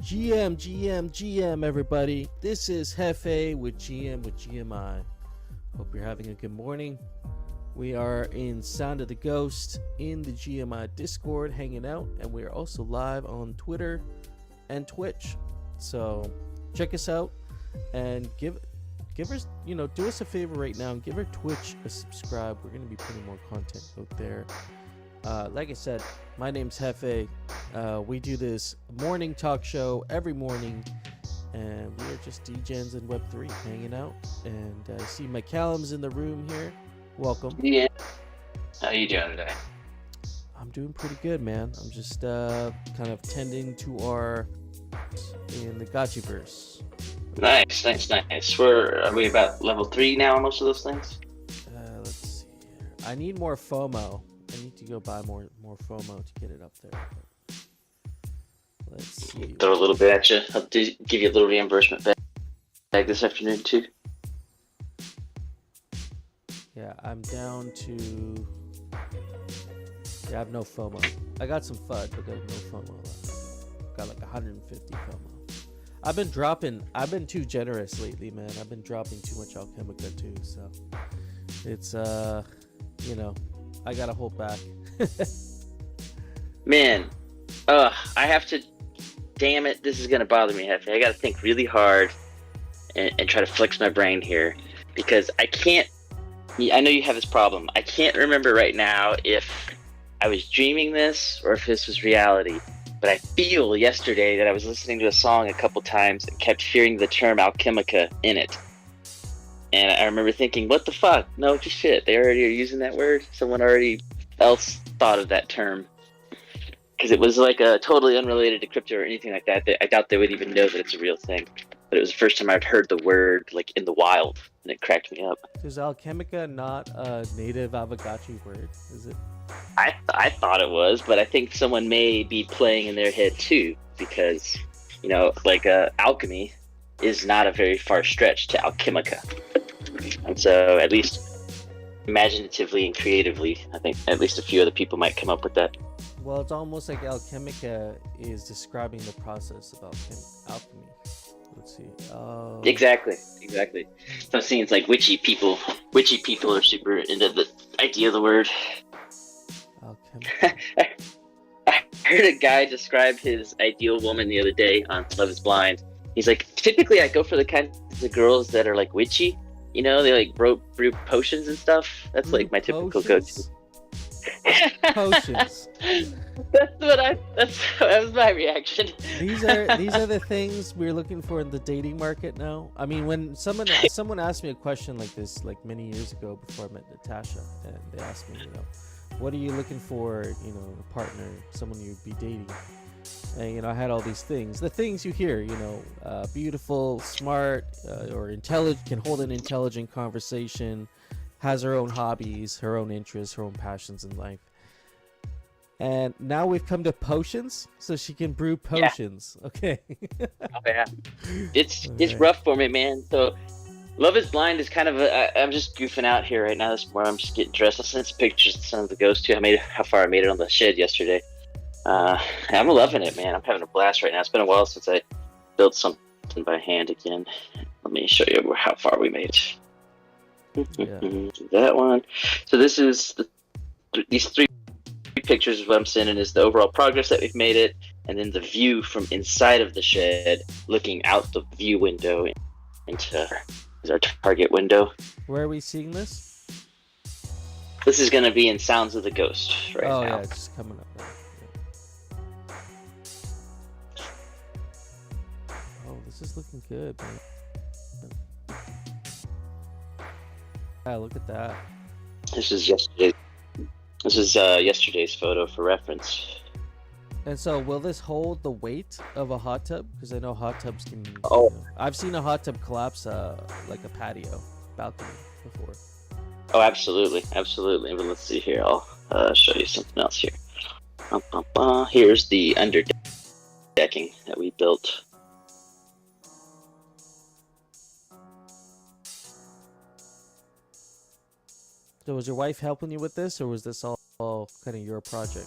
GM, everybody. This is Hefe with GMI. Hope you're having a good morning. We are in Sound of the Ghost in the GMI Discord hanging out, and we are also live on Twitter and Twitch. So check us out and give us, do us a favor right now and give our Twitch a subscribe. We're going to be putting more content out there. Like I said, my name's Hefe. We do this morning talk show every morning, and we are just DJs in Web3 hanging out. And I see my Callum's in the room here. Welcome. Yeah. How you doing today? I'm doing pretty good, man. I'm just kind of tending to our in the Gotchiverse. Nice. Are we about level 3 now on most of those things? Let's see here. I need more FOMO. I need to go buy more FOMO to get it up there. But let's see. Throw a little bit at you. I'll give you a little reimbursement bag this afternoon too. Yeah, I'm down to. Yeah, I have no FOMO. I got some FUD, but there's no FOMO left. Got like 150 FOMO. I've been too generous lately, man. I've been dropping too much Alchemica too, so it's I gotta hold back. Man, I have to. Damn it, this is gonna bother me, Hefe. I gotta think really hard and try to flex my brain here because I can't. I know you have this problem. I can't remember right now if I was dreaming this or if this was reality. But I feel yesterday that I was listening to a song a couple times and kept hearing the term Alchemica in it. And I remember thinking, what the fuck? No shit, they already are using that word? Someone already else thought of that term. Because it was like a totally unrelated to crypto or anything like that. I doubt they would even know that it's a real thing. But it was the first time I'd heard the word like in the wild, and it cracked me up. Is Alchemica not a native Aavegotchi word, is it? I thought it was, but I think someone may be playing in their head too, because, alchemy is not a very far stretch to Alchemica. And so at least imaginatively and creatively, I think at least a few other people might come up with that. Well, it's almost like Alchemica is describing the process of alchemy. Let's see. Exactly. So I'm seeing it's like witchy people are super into the idea of the word. I heard a guy describe his ideal woman the other day on Love is Blind. He's like, typically I go for the kinds of girls that are like witchy. They like brew potions and stuff. That's like my typical go-to. Potions. That was my reaction. These are the things we're looking for in the dating market now. I mean, when someone asked me a question like this, like many years ago before I met Natasha, and they asked me, what are you looking for, a partner, someone you'd be dating? And, I had all these things. The things you hear, beautiful, smart, or intelligent, can hold an intelligent conversation, has her own hobbies, her own interests, her own passions in life. And now we've come to potions, so she can brew potions. Yeah. Okay. Oh, yeah. It's rough for me, man. So Love is Blind is kind of I'm just goofing out here right now. This morning I'm just getting dressed. I'll send some pictures of Son of the Ghost too. How far I made it on the shed yesterday. I'm loving it, man. I'm having a blast right now. It's been a while since I built something by hand again. Let me show you how far we made it. Yeah. That one. So this is these 3 pictures is what I'm sending is the overall progress that we've made it, and then the view from inside of the shed, looking out the view window into our target window. Where are we seeing this? This is going to be in Sounds of the Ghost right now. Oh yeah, it's just coming up. Right? Yeah. Oh, this is looking good, man. Yeah, look at that. This is yesterday's photo for reference. And so, will this hold the weight of a hot tub? Because I know hot tubs can. I've seen a hot tub collapse like a patio balcony before. Oh, absolutely. But let's see here. I'll show you something else here. Here's the underdecking that we built. So was your wife helping you with this, or was this all kind of your project?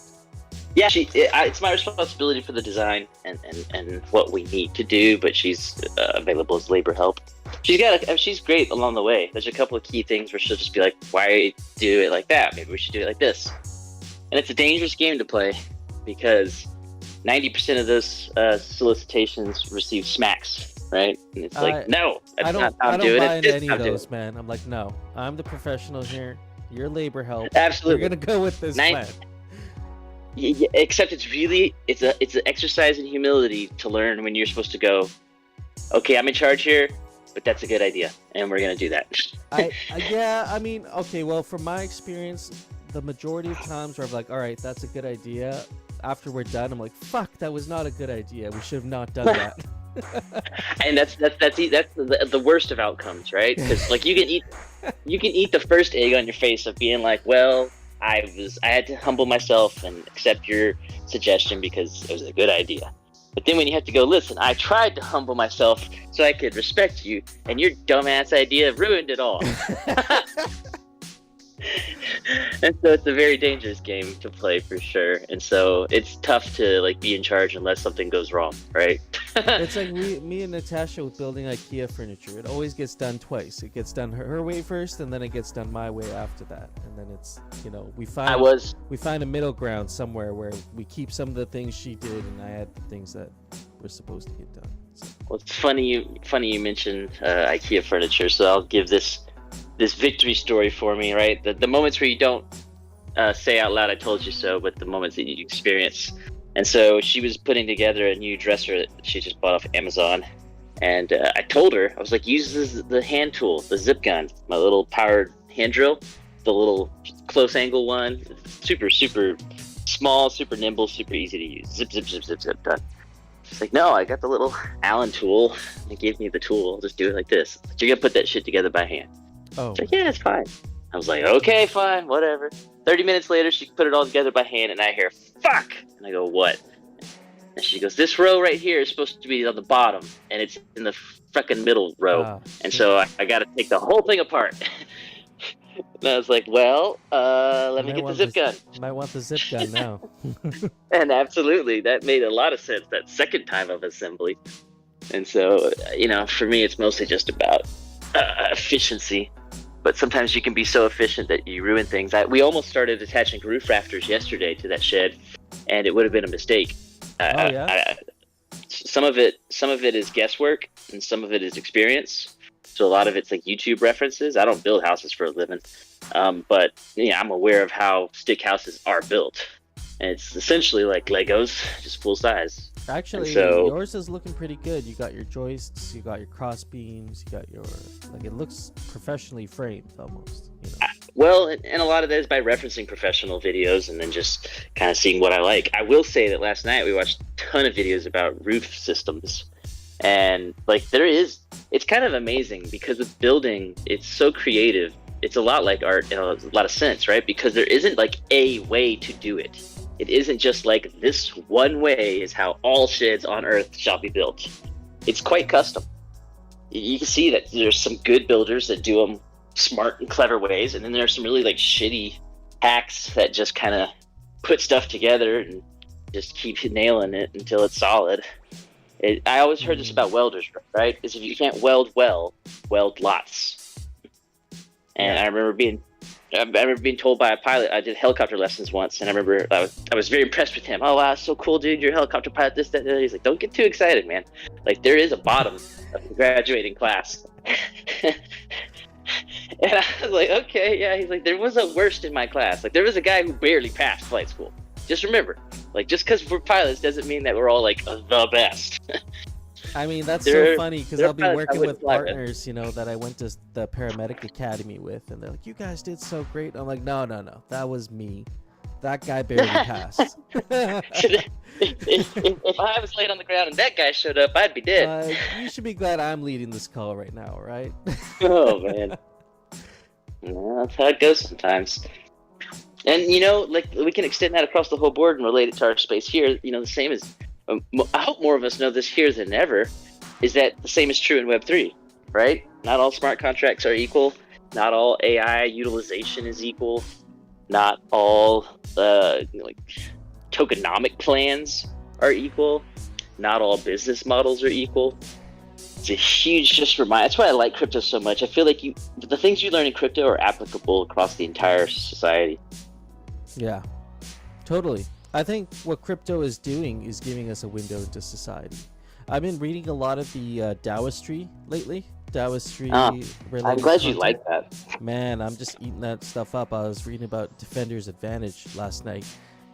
Yeah, it's my responsibility for the design and what we need to do, but she's available as labor help. She's great along the way. There's a couple of key things where she'll just be like, "Why do it like that? Maybe we should do it like this." And it's a dangerous game to play because 90% of those solicitations receive smacks, right? And it's like, no, that's not how I'm doing it. I don't buy into any of those, man. I'm like, no, I'm the professional here. You're labor help. Absolutely, we're gonna go with this plan. Yeah, except it's an exercise in humility to learn when you're supposed to go, okay, I'm in charge here, but that's a good idea, and we're gonna do that. Yeah, I mean, okay, well, from my experience, the majority of times where I'm like, all right, that's a good idea. After we're done, I'm like, fuck, that was not a good idea. We should have not done that. And that's the worst of outcomes, right? Because like you can eat the first egg on your face of being like, well, I had to humble myself and accept your suggestion because it was a good idea. But then when you have to go, listen, I tried to humble myself so I could respect you, and your dumbass idea ruined it all. And so it's a very dangerous game to play for sure. And so it's tough to like be in charge unless something goes wrong, right? It's like me and Natasha with building IKEA furniture. It always gets done twice. It gets done her way first, and then it gets done my way after that. And then it's, we find a middle ground somewhere where we keep some of the things she did, and I add the things that were supposed to get done. So. Well, it's funny you mentioned IKEA furniture. So I'll give this victory story for me, right? The moments where you don't say out loud, I told you so, but the moments that you experience. And so she was putting together a new dresser that she just bought off Amazon. And I told her, I was like, use the hand tool, the zip gun, my little powered hand drill, the little close angle one, super, super small, super nimble, super easy to use. Zip, zip, zip, zip, zip, done. She's like, no, I got the little Allen tool. They gave me the tool. I'll just do it like this. So you're going to put that shit together by hand. Oh. She's like, yeah, it's fine. I was like, okay, fine, whatever. 30 minutes later, she put it all together by hand, and I hear, fuck! And I go, what? And she goes, this row right here is supposed to be on the bottom, and it's in the fucking middle row. And so I got to take the whole thing apart. And I was like, well, let me get the zip gun. Might want the zip gun now. And absolutely, that made a lot of sense that second time of assembly. And so, for me, it's mostly just about efficiency. But sometimes you can be so efficient that you ruin things. We almost started attaching roof rafters yesterday to that shed, and it would have been a mistake. Some of it is guesswork, and some of it is experience. So a lot of it's like YouTube references. I don't build houses for a living, but I'm aware of how stick houses are built, and it's essentially like Legos, just full size. Actually, yours is looking pretty good. You got your joists, you got your cross beams, you got your it looks professionally framed almost. Well, and a lot of that is by referencing professional videos and then just kind of seeing what I like. I will say that last night we watched a ton of videos about roof systems, and it's kind of amazing because with building, it's so creative. It's a lot like art in a lot of sense, right? Because there isn't like a way to do it. It isn't just like this one way is how all sheds on Earth shall be built. It's quite custom. You can see that there's some good builders that do them smart and clever ways, and then there's some really like shitty hacks that just kind of put stuff together and just keep nailing it until it's solid. I always heard this about welders, right? Is if you can't weld well, weld lots. And I remember being told by a pilot. I did helicopter lessons once, and I remember I was very impressed with him. Oh wow, so cool, dude! You're a helicopter pilot. This, that, that. He's like, don't get too excited, man. Like there is a bottom of the graduating class. And I was like, okay, yeah. He's like, there was a worst in my class. Like there was a guy who barely passed flight school. Just remember, like just because we're pilots doesn't mean that we're all like the best. I mean, that's so funny because I'll be working with partners, that I went to the paramedic academy with, and they're like, you guys did so great. I'm like, no, that was me. That guy barely passed. If I was laid on the ground and that guy showed up, I'd be dead. You should be glad I'm leading this call right now, right? Oh, man. Yeah, that's how it goes sometimes. And, like we can extend that across the whole board and relate it to our space here. The same as... I hope more of us know this here than ever, is that the same is true in Web3, right? Not all smart contracts are equal. Not all AI utilization is equal. Not all, tokenomic plans are equal. Not all business models are equal. It's a huge just reminder. That's why I like crypto so much. I feel like the things you learn in crypto are applicable across the entire society. Yeah, totally. I think what crypto is doing is giving us a window into society. I've been reading a lot of the Taoistry lately. Taoistry I'm related glad you content. like that. Man, I'm just eating that stuff up. I was reading about Defender's Advantage last night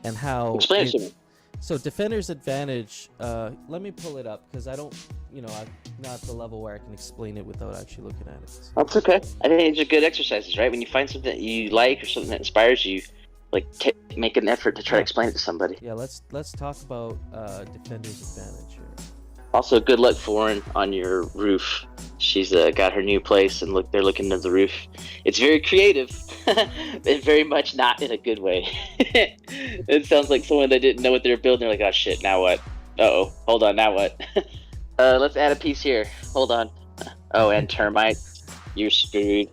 and how Explain it to me. So Defender's Advantage, let me pull it up because I'm not at the level where I can explain it without actually looking at it. That's okay. I think these are good exercises, right? When you find something that you like or something that inspires you, like make an effort to try to explain it to somebody. Yeah, let's talk about Defender's Advantage here. Also, good luck Foreign on your roof. She's got her new place, and they're looking at the roof. It's very creative, and very much not in a good way. It sounds like someone that didn't know what they were building. They're like, oh shit, now what? Uh-oh, hold on, now what? Let's add a piece here. Hold on. Oh, and termites. You're screwed.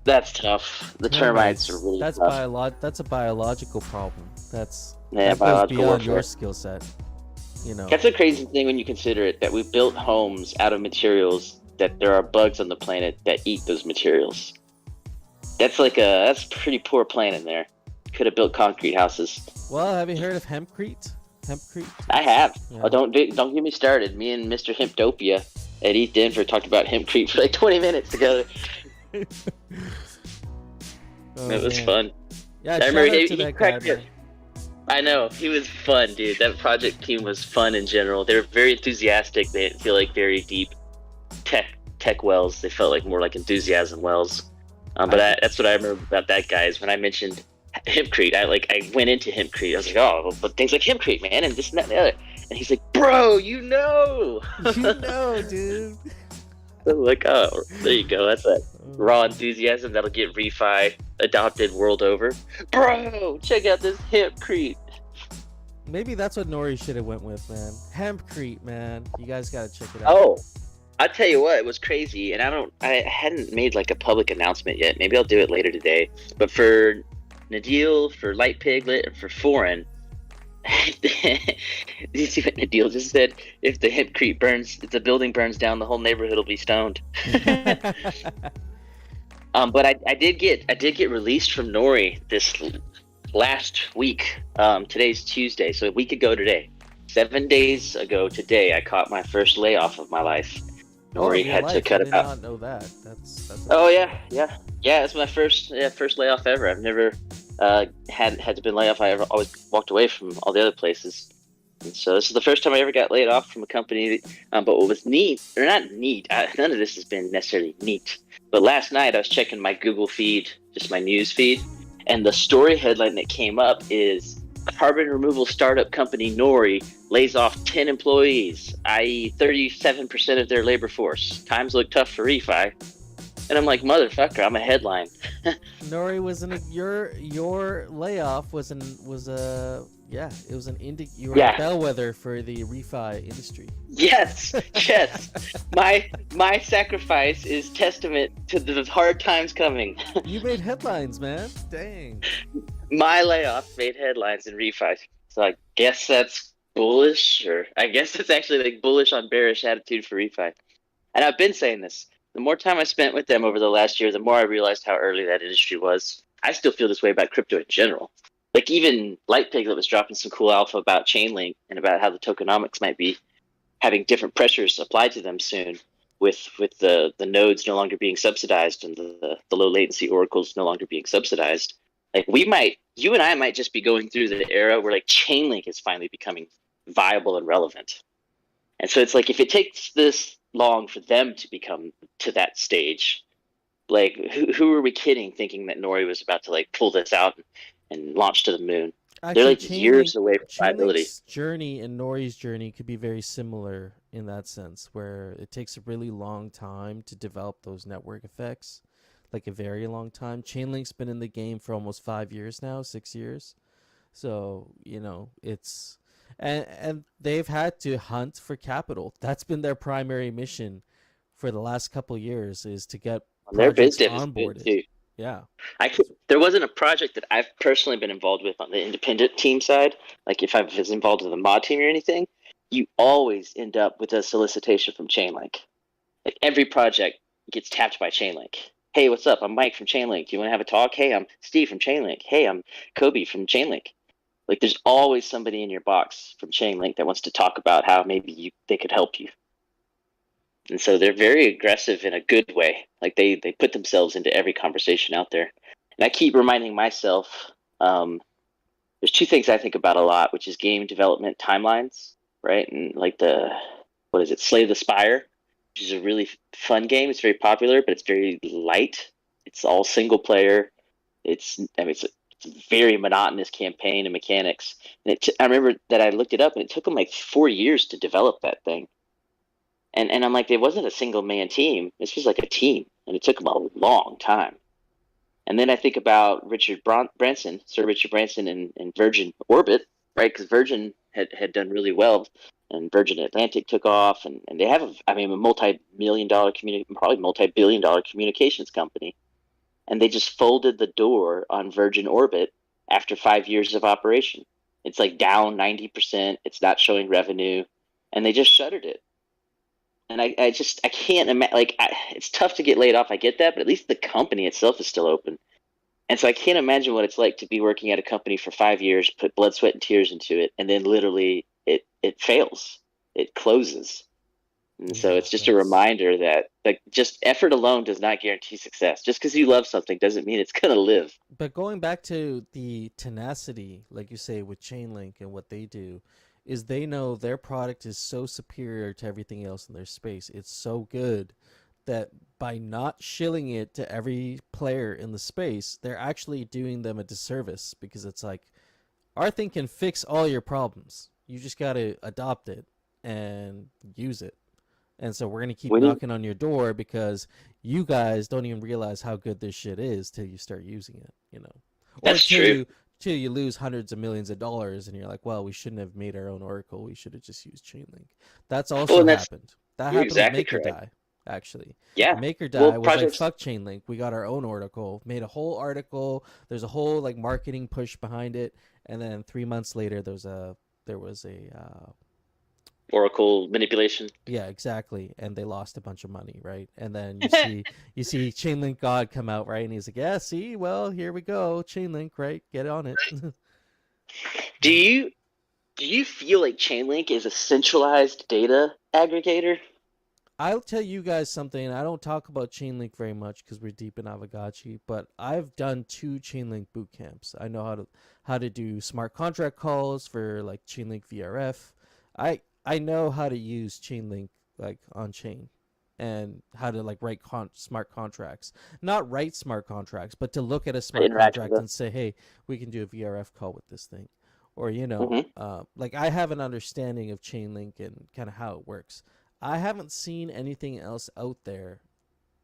That's tough. The termites are really tough. That's a biological problem. That biological goes beyond warfare. Your skill set. That's a crazy thing when you consider it, that we built homes out of materials that there are bugs on the planet that eat those materials. That's a pretty poor plan in there. Could have built concrete houses. Well, have you heard of hempcrete? I have. Yeah. Oh, don't get me started. Me and Mr. Hemptopia at East Denver talked about hempcrete for like 20 minutes together. It was fun. Yeah, I remember he cracked it. I know, he was fun, dude. That project team was fun in general. They were very enthusiastic. They didn't feel like very deep tech wells. They felt like more like enthusiasm wells. That's what I remember about that guy is when I mentioned hempcrete. I went into hempcrete. I was like, oh, but things like hempcrete, man, and this and that and the other. And he's like, bro, you know, dude. I'm like, oh, there you go. That's that raw enthusiasm that'll get refi adopted world over. Bro, check out this hempcrete. Maybe that's what Nori should have went with, man. Hempcrete, man. You guys gotta check it out. Oh, I tell you what, it was crazy, and I hadn't made like a public announcement yet. Maybe I'll do it later today. But for Nadil, for Light Piglet, and for Foreign, did you see what Nadil just said? If the hempcrete burns, if the building burns down, the whole neighborhood will be stoned. But I did get released from Nori this last week. Today's Tuesday, so a week ago today. 7 days ago today, I caught my first layoff of my life. Nori had to cut it out. I did not know that. That's oh yeah. It's my first layoff ever. I've never had to been laid off. I always walked away from all the other places, and so this is the first time I ever got laid off from a company. But what was neat, or not neat, none of this has been necessarily neat. But last night I was checking my Google feed, just my news feed, and the story headline that came up is carbon removal startup company Nori lays off 10 employees, i.e. 37% of their labor force. Times look tough for refi. And I'm like, motherfucker, I'm a headline. Nori was your layoff was a bellwether for the refi industry. Yes. My sacrifice is testament to the hard times coming. You made headlines, man. Dang. My layoff made headlines in refi. So I guess that's bullish, or I guess it's actually like bullish on bearish attitude for refi. And I've been saying this. The more time I spent with them over the last year, the more I realized how early that industry was. I still feel this way about crypto in general. Like even Light Piglet was dropping some cool alpha about Chainlink and about how the tokenomics might be having different pressures applied to them soon, with the nodes no longer being subsidized and the low latency oracles no longer being subsidized. Like you and I might just be going through the era where like Chainlink is finally becoming viable and relevant. And so it's like, if it takes this long for them to become to that stage, like who are we kidding thinking that Nori was about to like pull this out and launch to the moon? Actually, they're like years away from viability. Chainlink's journey and Nori's journey could be very similar in that sense, where it takes a really long time to develop those network effects, like a very long time. Chainlink's been in the game for almost 5 years now, 6 years. So, it's and they've had to hunt for capital. That's been their primary mission for the last couple of years, is to get their business onboarded. too. Yeah. I There wasn't a project that I've personally been involved with on the independent team side. Like if I was involved with a mod team or anything, you always end up with a solicitation from Chainlink. Like every project gets tapped by Chainlink. Hey, what's up? I'm Mike from Chainlink. Do you want to have a talk? Hey, I'm Steve from Chainlink. Hey, I'm Kobe from Chainlink. Like there's always somebody in your box from Chainlink that wants to talk about how maybe they could help you. And so they're very aggressive in a good way. Like they put themselves into every conversation out there. And I keep reminding myself, there's two things I think about a lot, which is game development timelines, right? And like what is it, Slay the Spire, which is a really fun game. It's very popular, but it's very light. It's all single player. It's a very monotonous campaign and mechanics. And I remember that I looked it up, and it took them like 4 years to develop that thing. And I'm like, it wasn't a single man team. This was like a team, and it took them a long time. And then I think about Sir Richard Branson in Virgin Orbit, right? Because Virgin had done really well, and Virgin Atlantic took off, and they have, a multi-million-dollar, probably multi-billion-dollar communications company. And they just folded the door on Virgin Orbit after 5 years of operation. It's like down 90%. It's not showing revenue, and they just shuttered it. And I can't imagine, like, it's tough to get laid off. I get that, but at least the company itself is still open. And so I can't imagine what it's like to be working at a company for 5 years, put blood, sweat, and tears into it, and then literally it fails. It closes. And so it's just a reminder that like just effort alone does not guarantee success. Just because you love something doesn't mean it's going to live. But going back to the tenacity, like you say, with Chainlink and what they do, is they know their product is so superior to everything else in their space. It's so good that by not shilling it to every player in the space, they're actually doing them a disservice, because it's like, our thing can fix all your problems. You just got to adopt it and use it. And so we're going to keep knocking on your door because you guys don't even realize how good this shit is till you start using it, you know. That's true. Till you lose hundreds of millions of dollars and you're like, well, we shouldn't have made our own Oracle. We should have just used Chainlink. That's also happened. That happened exactly with MakerDie, actually. Yeah. MakerDie was like, fuck Chainlink. We got our own Oracle, made a whole article. There's a whole like marketing push behind it. And then 3 months later, there was a Oracle manipulation. Yeah, exactly. And they lost a bunch of money, right? And then you see Chainlink God come out, right? And he's like, yeah, see, well, here we go, Chainlink, right? Get on it. Do you feel like Chainlink is a centralized data aggregator? I'll tell you guys something. I don't talk about Chainlink very much because we're deep in Aavegotchi, but I've done 2 Chainlink boot camps. I know how to do smart contract calls for like Chainlink VRF. I know how to use Chainlink like on chain, and how to like write smart contracts. Not write smart contracts, but to look at a smart contract and say, hey, we can do a VRF call with this thing. Or, you know, like I have an understanding of Chainlink and kind of how it works. I haven't seen anything else out there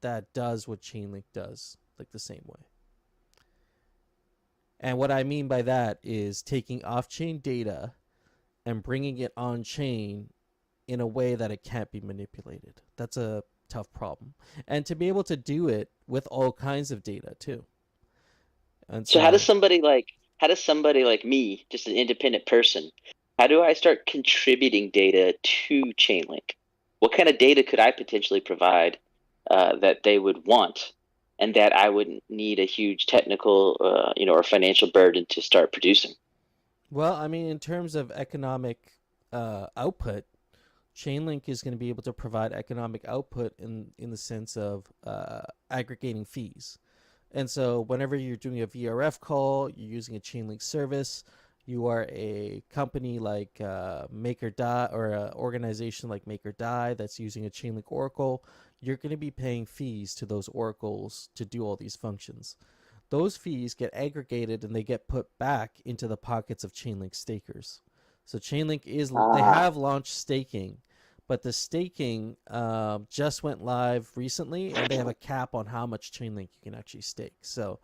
that does what Chainlink does, like the same way. And what I mean by that is taking off-chain data and bringing it on chain in a way that it can't be manipulated. That's a tough problem. And to be able to do it with all kinds of data too. And so how does somebody like me, just an independent person, how do I start contributing data to Chainlink? What kind of data could I potentially provide that they would want, and that I wouldn't need a huge technical, or financial burden to start producing? Well, I mean, in terms of economic output, Chainlink is going to be able to provide economic output in the sense of aggregating fees. And so whenever you're doing a VRF call, you're using a Chainlink service, you are a company like MakerDie, or an organization like MakerDie that's using a Chainlink Oracle, you're going to be paying fees to those oracles to do all these functions. Those fees get aggregated and they get put back into the pockets of Chainlink stakers. So Chainlink they have launched staking, but the staking just went live recently, and they have a cap on how much Chainlink you can actually stake. So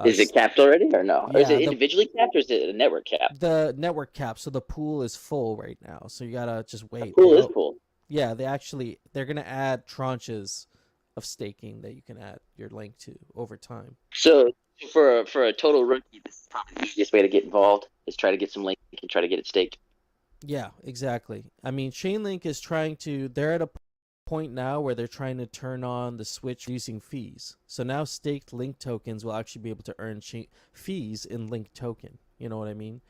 is it capped already or no? Yeah, or is it individually capped, or is it a network cap? The network cap. So the pool is full right now. So you gotta just wait. The pool is full. Yeah, they're gonna add tranches of staking that you can add your link to over time. So For a total rookie, this is probably the easiest way to get involved is try to get some link and try to get it staked. Yeah, exactly. I mean, Chainlink is trying to. They're at a point now where they're trying to turn on the switch using fees. So now staked link tokens will actually be able to earn fees in link token. You know what I mean?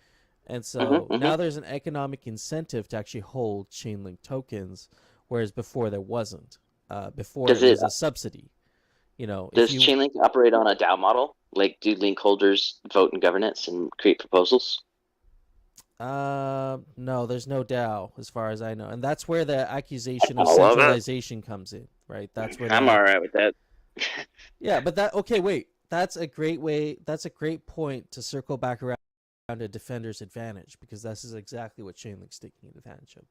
And so Mm-hmm, mm-hmm. now there's an economic incentive to actually hold Chainlink tokens, whereas before there wasn't. Before Does it it was a subsidy. You know, if does you Chainlink operate on a DAO model? Like, do link holders vote in governance and create proposals? no, there's no DAO as far as I know, and that's where the accusation I of love it. centralization comes in, right? That's where I'm they, all right with that. yeah, but that okay, wait, that's a great way, that's a great point to circle back around to Defender's advantage because this is exactly what Chainlink's taking advantage of.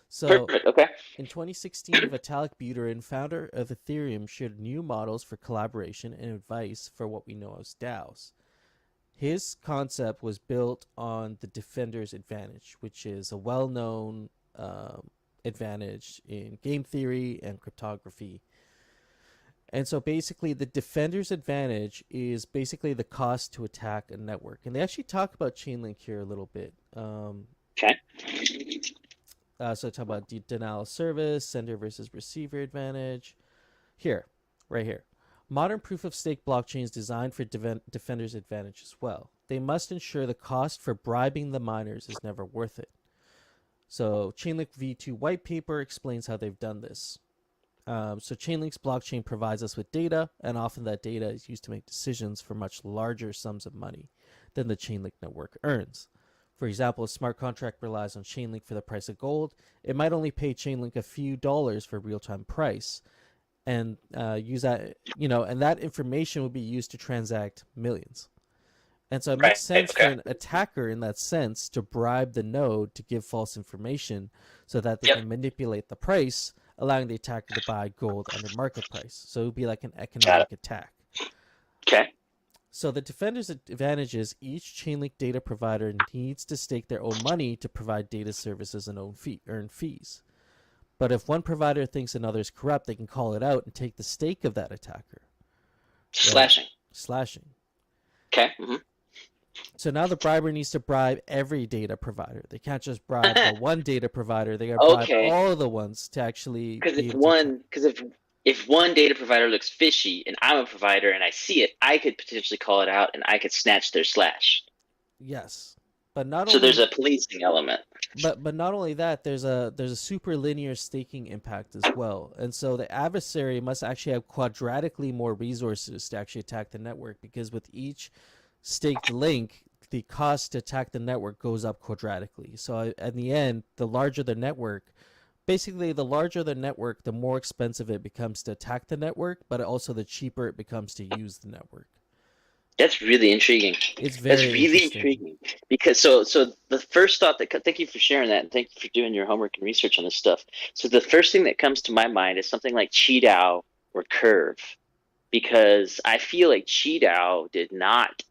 So Perfect. Okay. in 2016, Vitalik Buterin, founder of Ethereum, shared new models for collaboration and advice for what we know as DAOs. His concept was built on the Defender's advantage, which is a well known advantage in game theory and cryptography. And so basically, the Defender's advantage is basically the cost to attack a network. And they actually talk about Chainlink here a little bit. Okay. So talk about denial of service, sender versus receiver advantage. Here, right here. Modern proof of stake blockchains designed for Defender's advantage as well. They must ensure the cost for bribing the miners is never worth it. So Chainlink V2 white paper explains how they've done this. So Chainlink's blockchain provides us with data, and often that data is used to make decisions for much larger sums of money than the Chainlink network earns. For example, a smart contract relies on Chainlink for the price of gold. It might only pay Chainlink a few dollars for real-time price, and use that, and that information would be used to transact millions. And so it Right. makes sense for Okay. an attacker in that sense to bribe the node to give false information so that they Yep. can manipulate the price, allowing the attacker to buy gold under market price. So it would be like an Got it. economic attack. Okay. So the defender's advantage is each Chainlink data provider needs to stake their own money to provide data services and earn fees. But if one provider thinks another is corrupt, they can call it out and take the stake of that attacker. Right? Slashing. Okay. Mm-hmm. So now the briber needs to bribe every data provider. They can't just bribe the one data provider. They got to bribe Okay. all of the ones to actually Because be able to. if one data provider looks fishy and I'm a provider and I see it, I could potentially call it out and I could snatch their slash. Yes, but not So there's only a policing element. but not only that, there's a super linear staking impact as well. And so the adversary must actually have quadratically more resources to actually attack the network because with each staked link, the cost to attack the network goes up quadratically. So in the end, the larger the network, basically the larger the network, the more expensive it becomes to attack the network, but also the cheaper it becomes to use the network. That's really intriguing. It's That's very really interesting. intriguing because so the first thought that thank you for sharing that and thank you for doing your homework and research on this stuff. So the first thing that comes to my mind is something like Cheetah or Curve, because I feel like Cheetah did not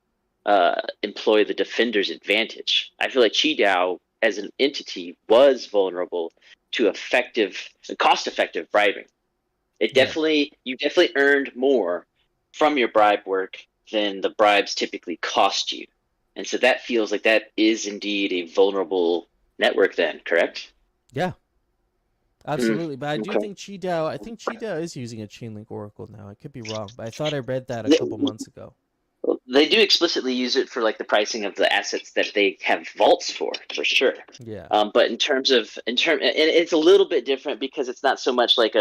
employ the defender's advantage. I feel like Cheetah as an entity was vulnerable to cost-effective bribing. You definitely earned more from your bribe work than the bribes typically cost you. And so that feels like that is indeed a vulnerable network then, correct? Yeah, absolutely. But I do Okay. think I think Qidao is using a Chainlink Oracle now. I could be wrong, but I thought I read that a couple months ago. They do explicitly use it for like the pricing of the assets that they have vaults for sure. Yeah. But and it's a little bit different because it's not so much like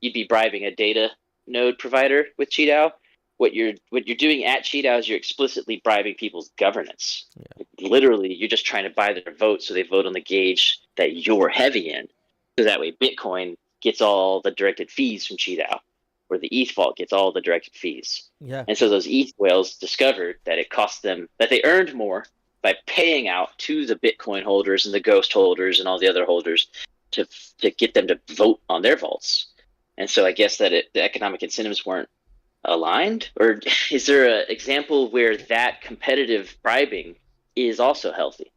you'd be bribing a data node provider with Cheetah. What you're doing at Cheetah is you're explicitly bribing people's governance. Yeah. Literally, you're just trying to buy their vote so they vote on the gauge that you're heavy in. So that way, Bitcoin gets all the directed fees from Cheetah, where the ETH vault gets all the directed fees. Yeah. And so those ETH whales discovered that it cost them, that they earned more by paying out to the Bitcoin holders and the Ghost holders and all the other holders to get them to vote on their vaults. And so I guess that the economic incentives weren't aligned? Or is there an example where that competitive bribing is also healthy?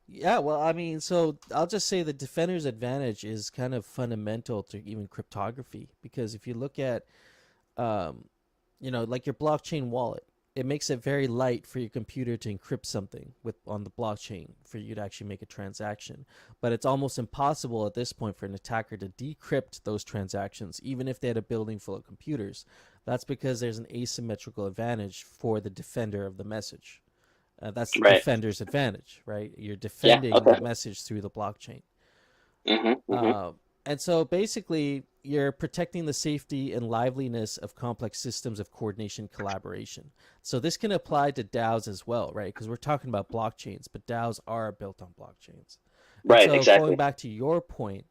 Yeah, well, I mean, so I'll just say the defender's advantage is kind of fundamental to even cryptography because if you look at, like your blockchain wallet, it makes it very light for your computer to encrypt something with on the blockchain for you to actually make a transaction. But it's almost impossible at this point for an attacker to decrypt those transactions, even if they had a building full of computers. That's because there's an asymmetrical advantage for the defender of the message. That's the Right. defender's advantage, right? You're Yeah. defending Okay. the message through the blockchain. Mm-hmm. Mm-hmm. Uh, and so basically, you're protecting the safety and liveliness of complex systems of coordination collaboration. So this can apply to DAOs as well, right? Because we're talking about blockchains, but DAOs are built on blockchains. And Right. so going Exactly. back to your point,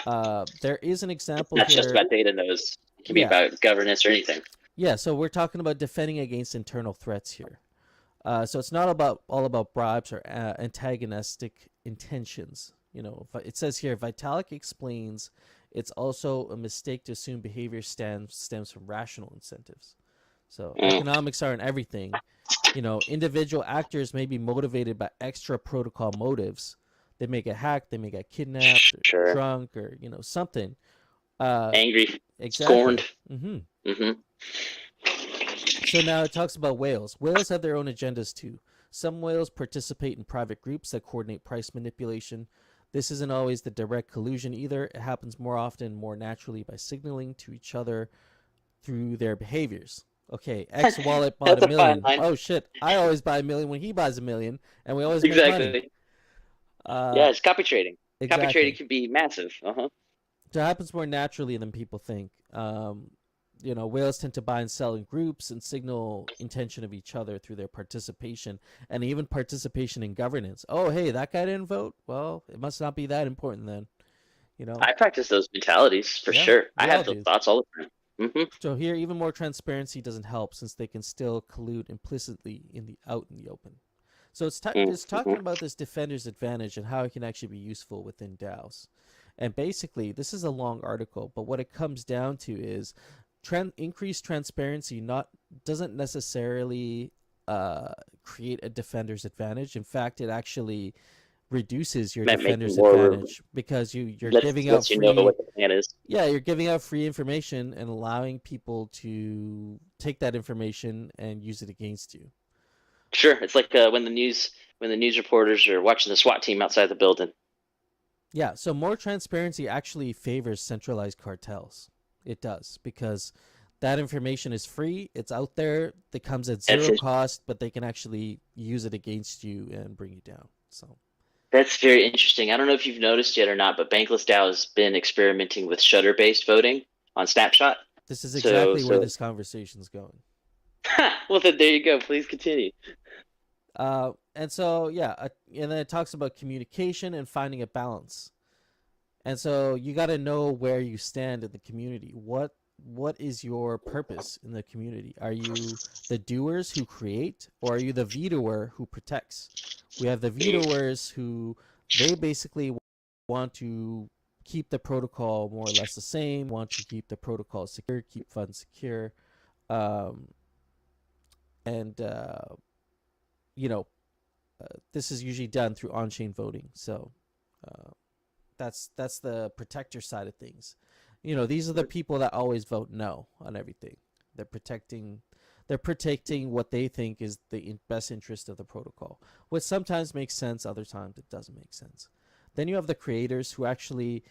there is an It's example not just here. about data nodes. It can be Yeah. about governance or anything. Yeah. So we're talking about defending against internal threats here. So it's not about all about bribes or antagonistic intentions. You know, it says here, Vitalik explains it's also a mistake to assume behavior stems from rational incentives. So Mm, economics aren't everything. You know, individual actors may be motivated by extra protocol motives. They may get hacked, they may get kidnapped, or sure. drunk, or something. Uh, Angry, exactly. scorned. hmm Mm-hmm. So now it talks about whales. Whales have their own agendas too. Some whales participate in private groups that coordinate price manipulation. This isn't always the direct collusion either. It happens more often, more naturally by signaling to each other through their behaviors. Okay, X wallet bought a That's a fine million. line. Oh shit, I always buy a million when he buys a million, and we always make money. Exactly. Yeah, Uh, it's copy trading. Copy trading exactly. can be massive. Uh-huh. So it happens more naturally than people think. Whales tend to buy and sell in groups and signal intention of each other through their participation and even participation in governance. Oh, hey, that guy didn't vote. Well, it must not be that important then. You know? I practice those mentalities for Yeah, sure. I we all have those do. thoughts all the time. Mm-hmm. So here, even more transparency doesn't help since they can still collude implicitly out in the open. So it's talking Mm-hmm. about this defender's advantage and how it can actually be useful within DAOs. And basically, this is a long article, but what it comes down to is increased transparency not doesn't necessarily uh, create a defender's advantage. In fact, it actually reduces your Might make defender's more advantage because you're lets giving out lets you know free what the plan is. yeah, you're giving out free information and allowing people to take that information and use it against you. Sure, it's like when the news reporters are watching the SWAT team outside the building. Yeah, so more transparency actually favors centralized cartels. It does because that information is free, it's out there, it comes at zero cost, but they can actually use it against you and bring you down. So That's very interesting. I don't know if you've noticed yet or not, but Bankless DAO has been experimenting with shutter-based voting on Snapshot. this is So, exactly where so, this conversation is going. well, then there you go. Please continue. And so yeah, and then it talks about communication and finding a balance. And so you got to know where you stand in the community. What is your purpose in the community? Are you the doers who create, or are you the vetoer who protects? We have the vetoers who they basically want to keep the protocol more or less the same, want to keep the protocol secure, keep funds secure, um, and you know this is usually done through on-chain voting. So uh, that's the protector side of things. You know, these are the people that always vote no on everything. They're protecting what they think is the best interest of the protocol, which sometimes makes sense, other times it doesn't make sense. Then you have the creators who actually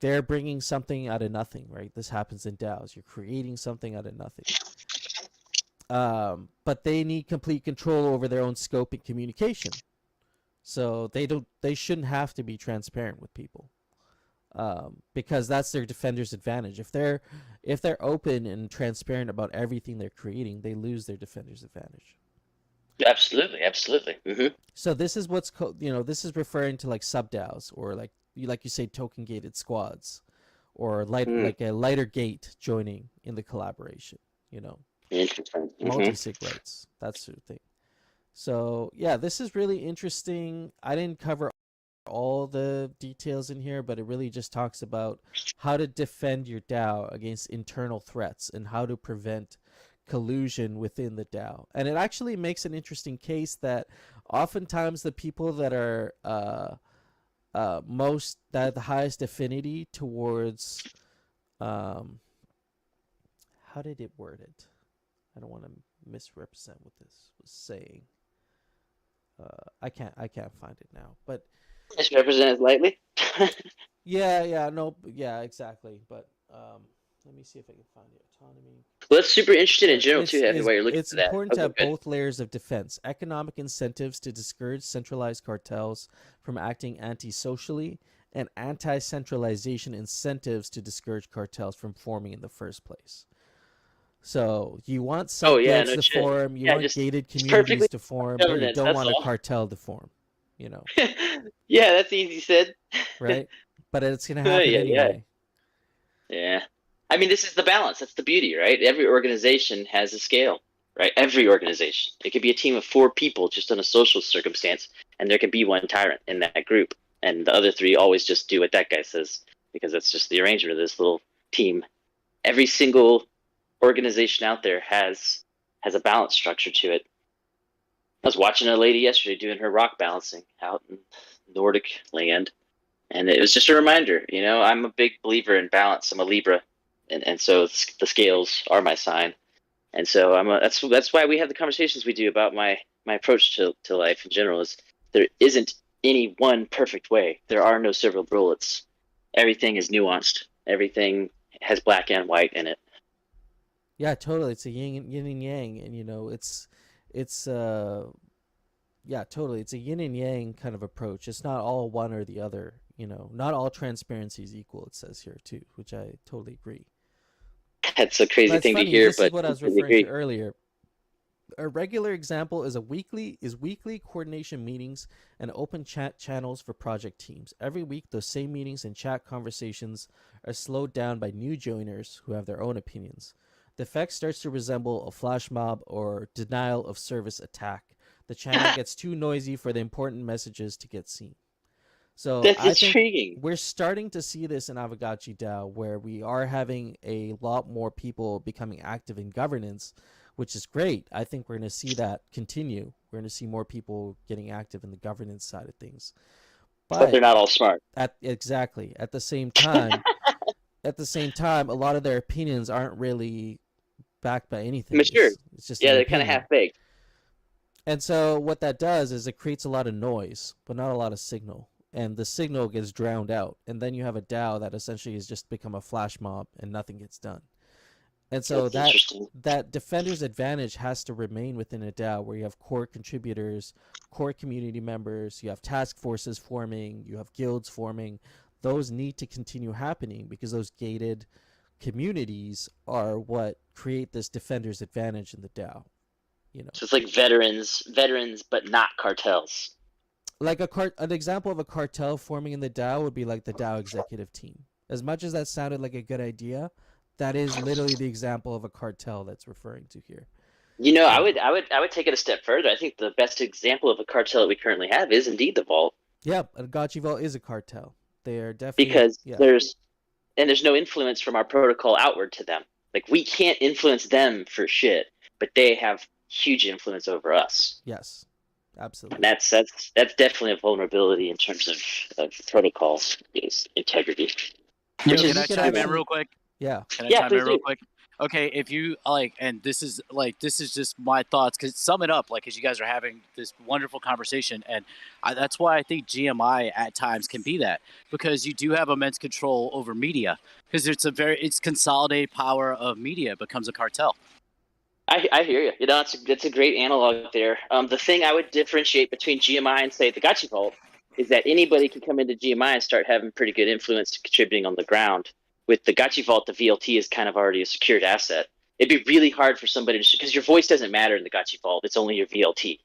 they're bringing something out of nothing, right? This happens in DAOs. You're creating something out of nothing. But they need complete control over their own scope and communication. So they shouldn't have to be transparent with people. Because that's their defender's advantage. If they're open and transparent about everything they're creating, they lose their defender's advantage. Absolutely, absolutely. Mm-hmm. So this is this is referring to like sub DAOs or like you say token gated squads or like a lighter gate joining in the collaboration. You know, Interesting. multi sig rights, that sort of thing. So yeah, this is really interesting. I didn't cover all the details in here, but it really just talks about how to defend your DAO against internal threats and how to prevent collusion within the DAO. And it actually makes an interesting case that oftentimes the people that are that have the highest affinity towards how did it word it? I don't want to misrepresent what this was saying. I can't find it now. But Misrepresented lightly. yeah, no, yeah, exactly. But let me see if I can find it. Autonomy. Well, that's super interesting in Here, general too, Hefe, while you're looking it's for that. important to Okay, have good. both layers of defense: economic incentives to discourage centralized cartels from acting anti-socially, and anti-centralization incentives to discourage cartels from forming in the first place. So you want Oh yeah, subguilds no to shit. form, you Yeah, want just gated perfectly communities to form, but you governance. don't That's want a all. cartel to form, you know, Yeah, that's easy said. right? But it's going to happen Yeah, yeah, anyway. yeah. I mean, this is the balance. That's the beauty, right? Every organization has a scale, right? Every organization. It could be a team of 4 people just in a social circumstance, and there could be one tyrant in that group, and the other 3 always just do what that guy says because that's just the arrangement of this little team. Every single organization out there has a balance structure to it. I was watching a lady yesterday doing her rock balancing out in Nordic land, and it was just a reminder. I'm a big believer in balance. I'm a Libra, and so the scales are my sign, and so that's why we have the conversations we do about my approach to life in general. Is there isn't any one perfect way. There are no silver bullets. Everything is nuanced. Everything has black and white in it. Yeah, totally. It's a yin and yang, and it's yeah, totally. It's a yin and yang kind of approach. It's not all one or the other. Not all transparency is equal. It says here too, which I totally agree. That's a crazy That's thing to funny. hear, This is but what I was completely referring to agree. earlier. A regular example is weekly coordination meetings and open chat channels for project teams. Every week, those same meetings and chat conversations are slowed down by new joiners who have their own opinions. The effect starts to resemble a flash mob or denial of service attack. The channel gets too noisy for the important messages to get seen. So That's I think intriguing. we're starting to see this in Aavegotchi DAO, where we are having a lot more people becoming active in governance, which is great. I think we're going to see that continue. We're going to see more people getting active in the governance side of things. But they're But not all smart. exactly at the same time, a lot of their opinions aren't really backed by anything. Mature. It's just Yeah, an they're kind of opinion. half baked. And so what that does is it creates a lot of noise, but not a lot of signal. And the signal gets drowned out. And then you have a DAO that essentially has just become a flash mob and nothing gets done. And so That's interesting. that defender's advantage has to remain within a DAO where you have core contributors, core community members, you have task forces forming, you have guilds forming. Those need to continue happening because those gated communities are what create this defender's advantage in the DAO. You know, So it's like veterans, but not cartels. like an example of a cartel forming in the DAO would be like the DAO executive team. As much as that sounded like a good idea, that is literally the example of a cartel that's referring to here. I You know, would take it a step further. I think the best example of a cartel that we currently have is indeed the Vault, yeah, a Gotchi Vault is a cartel. They are definitely, because yeah, there's no influence from our protocol outward to them. Like we can't influence them for shit, but they have huge influence over us. yes, And absolutely. that's definitely a vulnerability in terms of protocols is integrity, Yeah, which but Can we I could is chime in actually, real quick? yeah, Can I yeah, chime in please real do. quick? Okay, if you and this is just my thoughts. Cause sum it up, as you guys are having this wonderful conversation, and that's why I think GMI at times can be that, because you do have immense control over media, because it's consolidated power of media becomes a cartel. I hear you. That's a great analog there. The thing I would differentiate between GMI and say the Gotchi Vault is that anybody can come into GMI and start having pretty good influence contributing on the ground. With the Gotchi Vault, the VLT is kind of already a secured asset. It'd be really hard for somebody to, because your voice doesn't matter in the Gotchi Vault. It's only your VLT.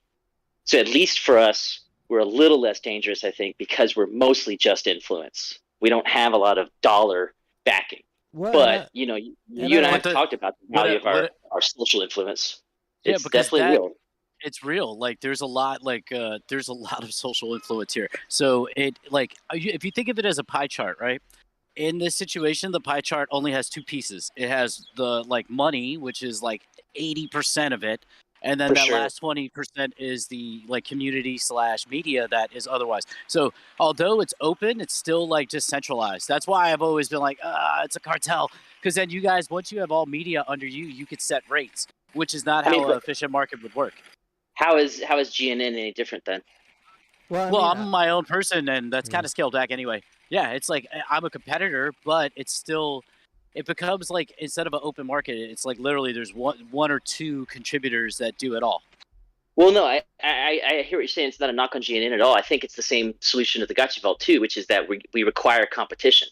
So at least for us, we're a little less dangerous, I think, because we're mostly just influence. We don't have a lot of dollar backing. well, But and you I and I like, But have the talked about the what value a, of what a, our social influence. yeah, It's because definitely real. it's real. There's a lot there's a lot of social influence here. So if you think of it as a pie chart, right? In this situation, the pie chart only has 2 pieces. It has the money, which is 80% of it, and then For that sure. last 20% is the community / media that is otherwise. So although it's open, it's still just centralized. That's why I've always been it's a cartel, because then you guys, once you have all media under you, you could set rates. which is not I mean, how an efficient market would work. how is GNN any different then? Well, I'm my own person, and that's kind of scaled back anyway. Yeah, it's like I'm a competitor, but it's still, it becomes like instead of an open market, it's like literally there's one or two contributors that do it all. Well, no, I hear what you're saying. It's not a knock on GNN at all. I think it's the same solution to the Gotchi Vault too, which is that we require competition.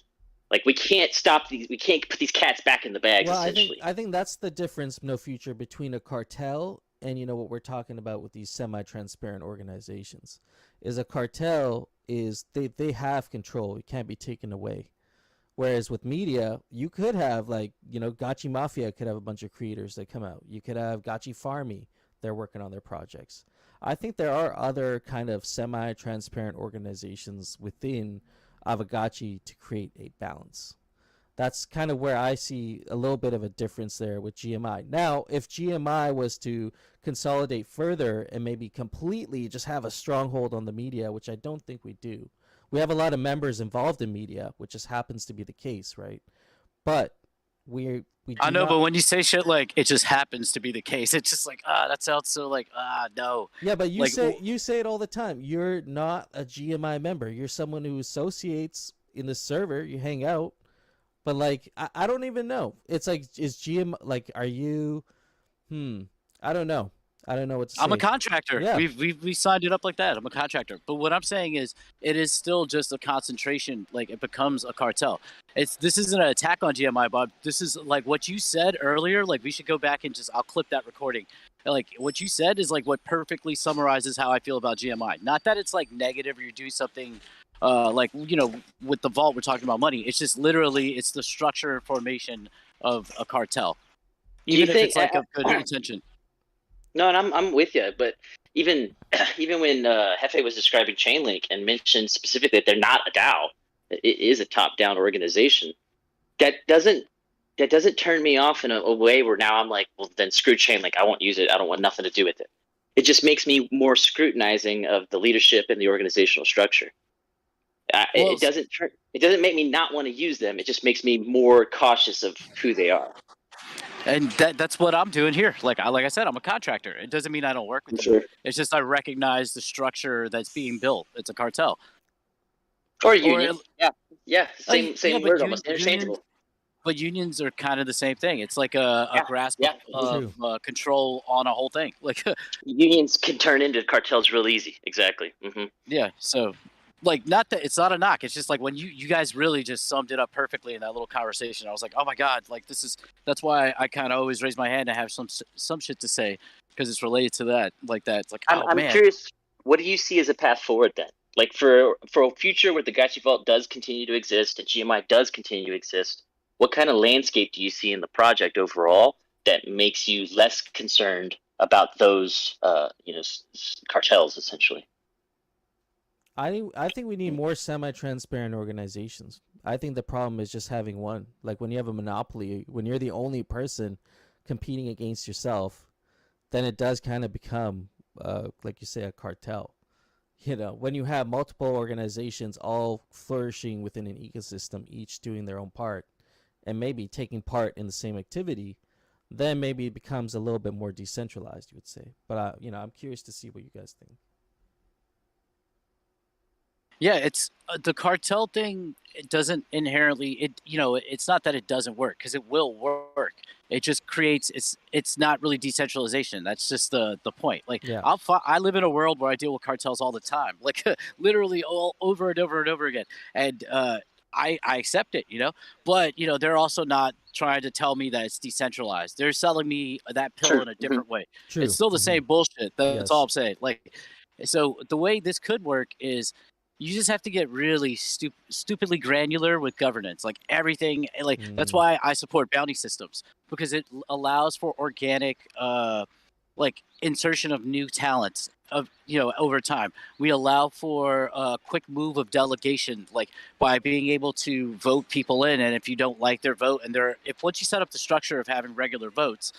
Like we can't stop these. We can't put these cats back in the bags. Well, essentially, I think that's the difference, no future, between a cartel and what we're talking about with these semi-transparent organizations. Is a cartel is they have control. It can't be taken away. Whereas with media, you could have Gotchi Mafia could have a bunch of creators that come out. You could have Gotchi Farmy. They're working on their projects. I think there are other kind of semi-transparent organizations within Aavegotchi to create a balance. That's kind of where I see a little bit of a difference there with GMI. Now, if GMI was to consolidate further and maybe completely just have a stronghold on the media, which I don't think we do. We have a lot of members involved in media, which just happens to be the case, right? But we I know, but when you say shit like it just happens to be the case, it's just like that sounds so like no. Yeah, but you say it all the time. You're not a GMI member. You're someone who associates in the server. You hang out, but like I don't even know. It's like is GM like are you? I don't know. I don't know what to say. I'm a contractor. Yeah. We signed it up like that. I'm a contractor. But what I'm saying is it is still just a concentration. Like it becomes a cartel. This isn't an attack on GMI, Bob. This is like what you said earlier. Like we should go back and I'll clip that recording. Like what you said is like what perfectly summarizes how I feel about GMI. Not that it's like negative or you're doing something like, with the vault, we're talking about money. It's just literally, it's the structure and formation of a cartel. Even if it's like a good intention. No, and I'm with you, but even when Hefe was describing Chainlink and mentioned specifically that they're not a DAO, it is a top-down organization. That doesn't turn me off in a way where now I'm like, well, then screw Chainlink. I won't use it. I don't want nothing to do with it. It just makes me more scrutinizing of the leadership and the organizational structure. It doesn't make me not want to use them. It just makes me more cautious of who they are. And that's what I'm doing here. Like I said, I'm a contractor. It doesn't mean I don't work with them. It's just I recognize the structure that's being built. It's a cartel. Or union. Same word, almost interchangeable. But unions are kind of the same thing. It's like a grasp of control on a whole thing. Like unions can turn into cartels real easy. Exactly. Mm-hmm. Yeah. So. Like, not that it's not a knock. It's just like when you guys really just summed it up perfectly in that little conversation. I was like, oh my God, like that's why I kind of always raise my hand and have some shit to say because it's related to that. Like that. It's like, I'm curious, what do you see as a path forward then? Like for a future where the Gotchi Vault does continue to exist and GMI does continue to exist, what kind of landscape do you see in the project overall that makes you less concerned about those, cartels essentially? I think we need more semi-transparent organizations. I think the problem is just having one. Like when you have a monopoly, when you're the only person competing against yourself, then it does kind of become, like you say, a cartel. When you have multiple organizations all flourishing within an ecosystem, each doing their own part, and maybe taking part in the same activity, then maybe it becomes a little bit more decentralized, you would say. But I'm curious to see what you guys think. Yeah, it's the cartel thing. It doesn't inherently. It's not that it doesn't work because it will work. It just creates. It's not really decentralization. That's just the point. Like I live in a world where I deal with cartels all the time. Like literally all over and over and over again. And I accept it. But they're also not trying to tell me that it's decentralized. They're selling me that pill in a different way. True. It's still the same bullshit. That's all I'm saying. Like, so the way this could work is. You just have to get really stupidly granular with governance, like everything. Like that's why I support bounty systems because it allows for organic, like insertion of new talents over time. We allow for a quick move of delegation, like by being able to vote people in, and if you don't like their vote, if once you set up the structure of having regular votes,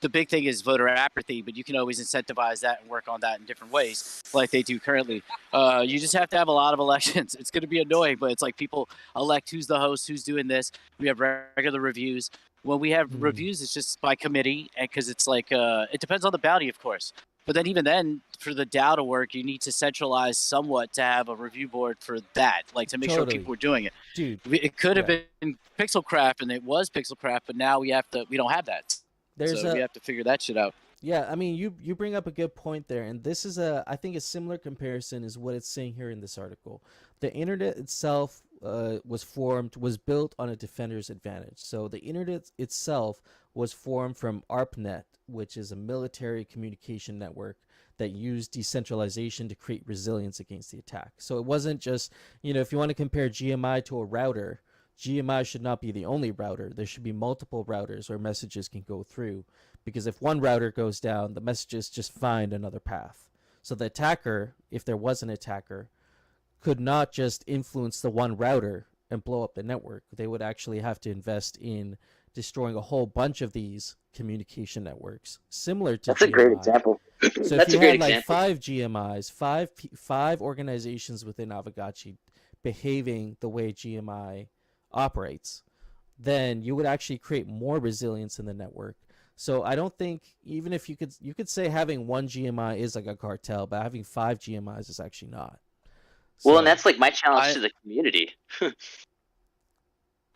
the big thing is voter apathy, but you can always incentivize that and work on that in different ways, like they do currently. You just have to have a lot of elections. It's going to be annoying, but it's like people elect who's the host, who's doing this. We have regular reviews. When we have reviews, it's just by committee, and because it's like it depends on the bounty, of course. But then even then, for the DAO to work, you need to centralize somewhat to have a review board for that, like to make sure people were doing it. Dude, it could have been Pixelcraft, and it was Pixelcraft, but now we don't have that. We have to figure that shit out. Yeah, I mean, you bring up a good point there, and this is I think a similar comparison is what it's saying here in this article. The internet itself was built on a defender's advantage. So the internet itself was formed from ARPANET, which is a military communication network that used decentralization to create resilience against the attack. So it wasn't just, if you want to compare GMI to a router, GMI should not be the only router. There should be multiple routers where messages can go through, because if one router goes down, the messages just find another path. So the attacker, if there was an attacker, could not just influence the one router and blow up the network. They would actually have to invest in destroying a whole bunch of these communication networks, similar to That's GMI. A great example. So if you had like 5 GMIs, five organizations within Aavegotchi behaving the way GMI operates, then you would actually create more resilience in the network. So I don't think, even if you could say having one GMI is like a cartel, but having 5 GMIs is actually not. Well, and that's like my challenge to the community.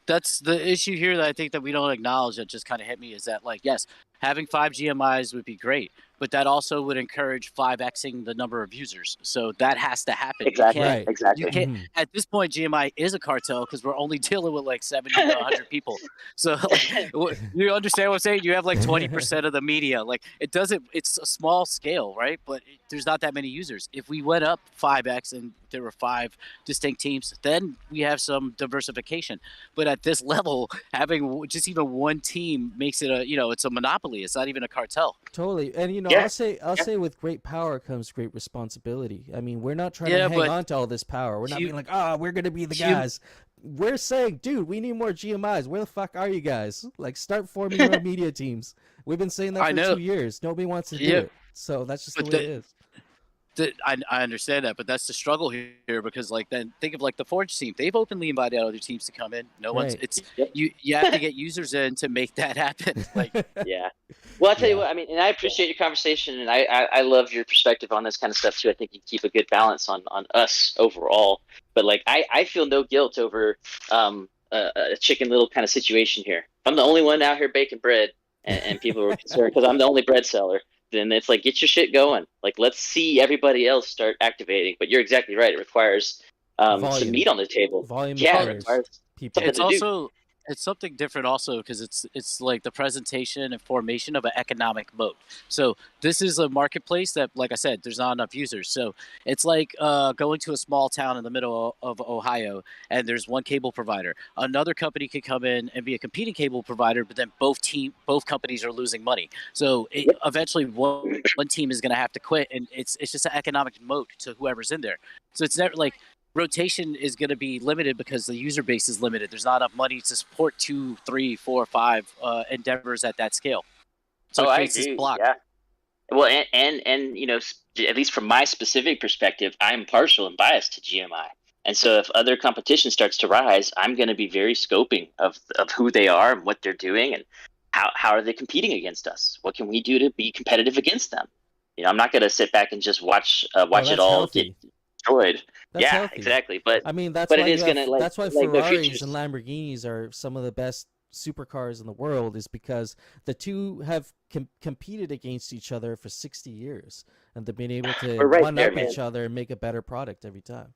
That's the issue here that I think that we don't acknowledge, that just kind of hit me, is that, like, yes, having 5 GMIs would be great, but that also would encourage 5xing the number of users. So that has to happen. Exactly. Exactly. You can't, At this point, GMI is a cartel because we're only dealing with like 70 to 100 people. So like, you understand what I'm saying? You have like 20% of the media. Like it's a small scale, right? But there's not that many users. If we went up 5x and there were 5 distinct teams, then we have some diversification. But at this level, having just even one team makes it it's a monopoly. It's not even a cartel. Totally. And I'll say with great power comes great responsibility. I mean, we're not trying to hang on to all this power. We're not being like, we're going to be the guys. We're saying, dude, we need more GMIs. Where the fuck are you guys? Like, start forming your own media teams. We've been saying that for 2 years. Nobody wants to do it. So that's just the way it is. I understand that, but that's the struggle here, because like, then think of like the Forge team. They've openly invited other teams to come in. No one's. It's you have to get users in to make that happen. Like, yeah. Well, I'll tell you what. I mean, and I appreciate your conversation, and I love your perspective on this kind of stuff too. I think you keep a good balance on us overall. But like, I feel no guilt over a Chicken Little kind of situation here. I'm the only one out here baking bread, and people are concerned because I'm the only bread seller. Then it's like, get your shit going. Like, let's see everybody else start activating. But you're exactly right. It requires some meat on the table. Volume. Yeah, it requires people. It's also it's something different also, because it's like the presentation and formation of an economic moat. So this is a marketplace that, like I said, there's not enough users. So it's like going to a small town in the middle of Ohio, and there's one cable provider. Another company could come in and be a competing cable provider, but then both companies are losing money. So eventually one team is going to have to quit, and it's just an economic moat to whoever's in there. So it's never like, rotation is going to be limited because the user base is limited. There's not enough money to support 2, 3, 4, 5 endeavors at that scale. So it creates this block. Yeah. Well, and at least from my specific perspective, I'm partial and biased to GMI. And so if other competition starts to rise, I'm going to be very scoping of who they are and what they're doing, and how are they competing against us? What can we do to be competitive against them? I'm not going to sit back and just watch it all get destroyed. That's healthy. Exactly. But I mean, that's why Ferraris and Lamborghinis are some of the best supercars in the world, is because the two have competed against each other for 60 years, and they've been able to one-up each other and make a better product every time.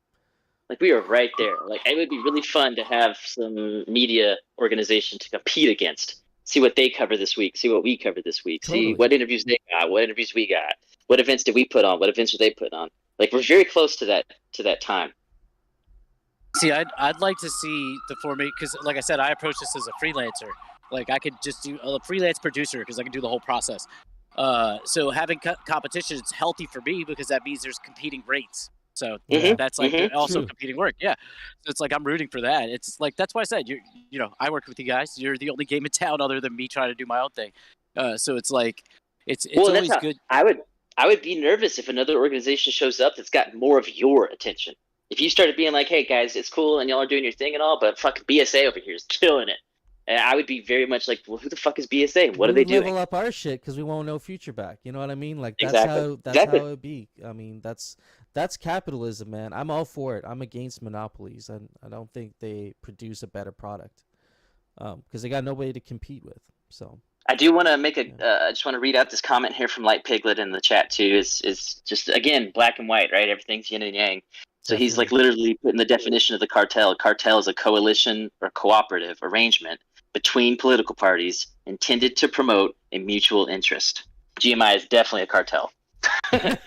Like, we are right there. Like, it would be really fun to have some media organization to compete against. See what they cover this week. See what we cover this week. Totally. See what interviews they got. What interviews we got. What events did we put on? What events did they put on? Like, we're very close to that time. See, I'd like to see the formation, because, like I said, I approach this as a freelancer. Like, I could just do a freelance producer, because I can do the whole process. So having competition is healthy for me, because that means there's competing rates. So that's like also competing work. Yeah. So it's like, I'm rooting for that. It's like, that's why I said, I work with you guys. You're the only game in town other than me trying to do my own thing. So it's like it's Well, that's always how good. I would be nervous if another organization shows up that's got more of your attention. If you started being like, "Hey guys, it's cool and y'all are doing your thing and all, but fucking BSA over here is killing it," and I would be very much like, "Well, who the fuck is BSA? What We are they would doing?" level up our shit because we won't know future back. You know what I mean? Like Exactly. that's Exactly. how it be. I mean that's capitalism, man. I'm all for it. I'm against monopolies. I don't think they produce a better product because they got nobody to compete with. So I do want to make a. yeah, I just want to read out this comment here from Light Piglet in the chat too. Is just again black and white, right? Everything's yin and yang. So he's like definitely. literally putting the definition of the cartel. Cartel is a coalition or cooperative arrangement between political parties intended to promote a mutual interest. GMI is definitely a cartel. And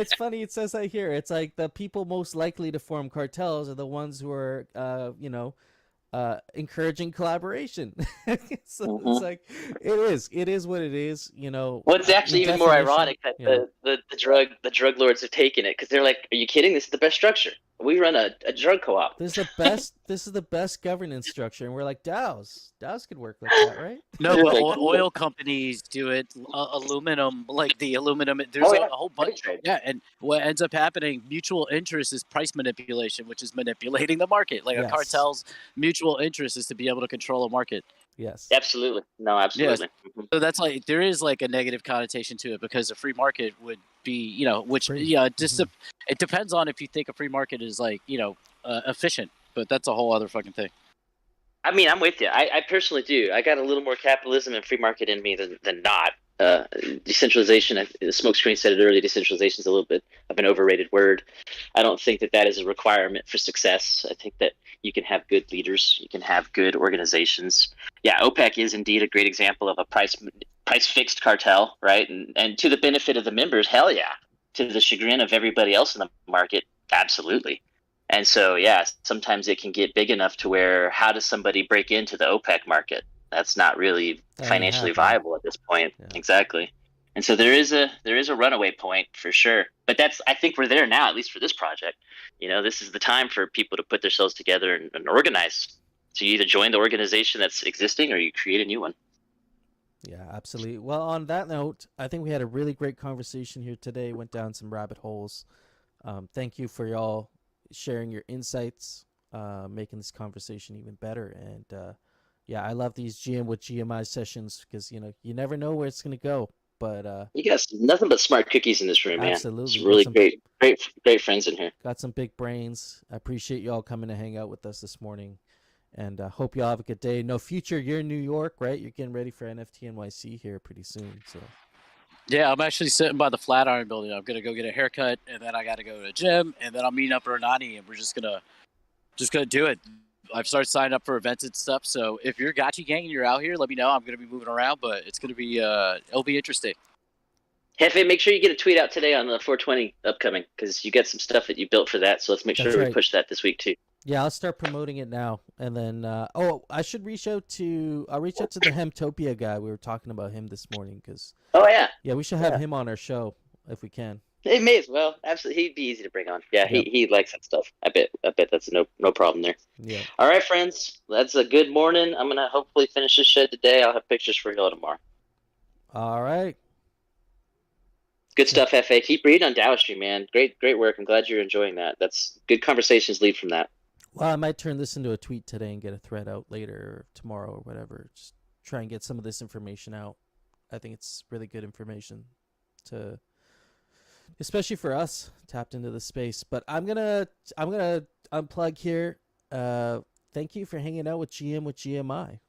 it's funny, it says that here. It's like the people most likely to form cartels are the ones who are, encouraging collaboration. So it's Hmm. like it is what it is. Well, it's In actually even more definition, ironic that yeah. the drug lords have taken it because they're like, "Are you kidding? This is the best structure. We run a drug co-op." This is the best governance structure, and we're like Dows could work like that, right? No, but oil companies do it. Aluminum, like the aluminum. There's Oh a yeah, whole heavy bunch. trade. Yeah, and what ends up happening, mutual interest is price manipulation, which is manipulating the market. Like a Yes, cartel's mutual interest is to be able to control a market. yes. Absolutely. No, Yes. absolutely. Hmm. So that's like there is like a negative connotation to it because a free market would be, It's which free. yeah, just it depends on if you think a free market is like efficient, but that's a whole other fucking thing. I mean, I'm with you. I personally do. I got a little more capitalism and free market in me than not. Decentralization, the smokescreen said it earlier, decentralization is a little bit of an overrated word. I don't think that that is a requirement for success. I think that you can have good leaders, you can have good organizations. Yeah, OPEC is indeed a great example of a price fixed cartel, right? And to the benefit of the members, hell yeah. To the chagrin of everybody else in the market, absolutely. And so, yeah, sometimes it can get big enough to where how does somebody break into the OPEC market? That's not really That ain't financially happening. viable at this point. Yeah. Exactly. And so there is a runaway point for sure. But that's I think we're there now, at least for this project. This is the time for people to put themselves together and organize. So you either join the organization that's existing or you create a new one. Yeah, absolutely. Well, on that note, I think we had a really great conversation here today. Went down some rabbit holes. Thank you for y'all sharing your insights, making this conversation even better. And yeah, I love these GM with GMI sessions because you never know where it's gonna go. But You guys, nothing but smart cookies in this room, man. It's absolutely, really great friends in here. got some big brains. I appreciate y'all coming to hang out with us this morning. And hope y'all have a good day. No future, you're in New York, right? You're getting ready for NFT NYC here pretty soon. So Yeah, I'm actually sitting by the Flatiron building. I'm gonna go get a haircut, and then I got to go to the gym, and then I'm meeting up with Renani, and we're just gonna do it. I've started signing up for events and stuff. So if you're Gotchi gang and you're out here, let me know. I'm gonna be moving around, but it's gonna be it'll be interesting. Hefe, make sure you get a tweet out today on the 420 upcoming because you got some stuff that you built for that. So let's make that's sure we right. push that this week too. Yeah, I'll start promoting it now. And then I should I'll reach out to the Hemtopia guy. We were talking about him this morning because Oh yeah, yeah, we should have yeah. him on our show if we can. He may as well. Absolutely, he'd be easy to bring on. Yeah, he Yep. he likes that stuff. I bet that's no problem there. Yep. All right, friends, that's a good morning. I'm gonna hopefully finish this shed today. I'll have pictures for y'all tomorrow. All right. Good stuff, Hefe. Keep reading on Dowistry, man. Great work. I'm glad you're enjoying that. That's good conversations lead from that. Well, I might turn this into a tweet today and get a thread out later or tomorrow or whatever. Just try and get some of this information out. I think it's really good information to especially for us tapped into the space. But I'm gonna unplug here. Thank you for hanging out with GM with GMI.